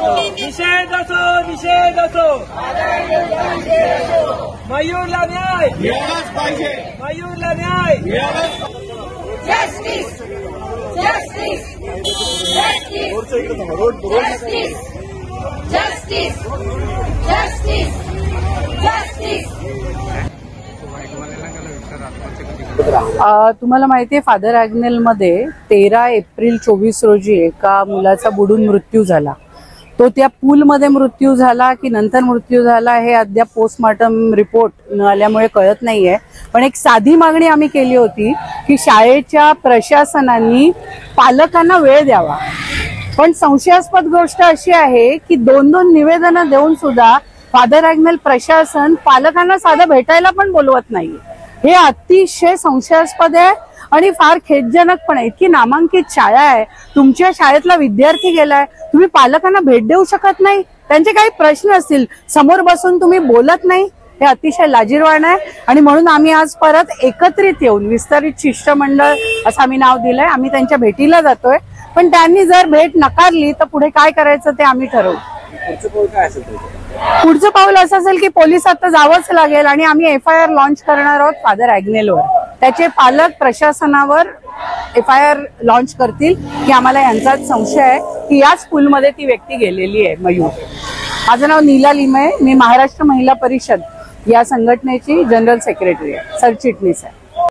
निषेध असो मयूरला न्याय मिळालाच पाहिजे. मयूरला न्याय Justice! Justice! Justice! Justice! Justice! Justice! तुम्हाला माहिती आहे फादर ॲग्नेल मध्ये 13 एप्रिल 24 रोजी एका मुलाचा बुडून मृत्यू झाला. तो त्या पूलमध्ये मृत्यू झाला की नंतर मृत्यू झाला हे अद्याप पोस्टमॉर्टम रिपोर्ट न आल्यामुळे कळत नाहीये. पण एक साधी मागणी आम्ही केली होती की शाळेच्या प्रशासनाने पालकांना वेळ द्यावा. पण संशयास्पद गोष्ट अशी आहे की 2-2 निवेदनं देऊन सुद्धा फादर ॲग्नेल प्रशासन पालकांना साधं भेटायला पण बोलवत नाही. हे अतिशय संशयास्पद आहे आणि फार खेदजनक पण आहे. इतकी नामांकित शाळा आहे, तुमच्या शाळेतला विद्यार्थी गेलाय, तुम्ही पालकांना भेट देऊ शकत नाही. त्यांचे काही प्रश्न असतील, समोर बसून तुम्ही बोलत नाही, हे अतिशय लाजिरवाणं आहे. आणि म्हणून आम्ही आज परत एकत्रित येऊन विस्तारित शिष्टमंडळ असं आम्ही नाव दिलंय. आम्ही त्यांच्या भेटीला जातोय, पण त्यांनी जर भेट नकारली तर पुढे काय करायचं ते आम्ही ठरवू. पुढचं पाऊल असं असेल की पोलिसात तर जावंच लागेल आणि आम्ही FIR लॉन्च करणार आहोत फादर ॲग्नेलवर. त्याचे पालक प्रशासनावर FIR लॉन्च करतील की आम्हाला यांचाच संशय आहे की याच स्कूलमध्ये ती व्यक्ती गेलेली आहे मयूर. माझं नाव नीला लिमये, मी महाराष्ट्र महिला परिषद या संघटनेची जनरल सेक्रेटरी आहे, सरचिटणीस आहे.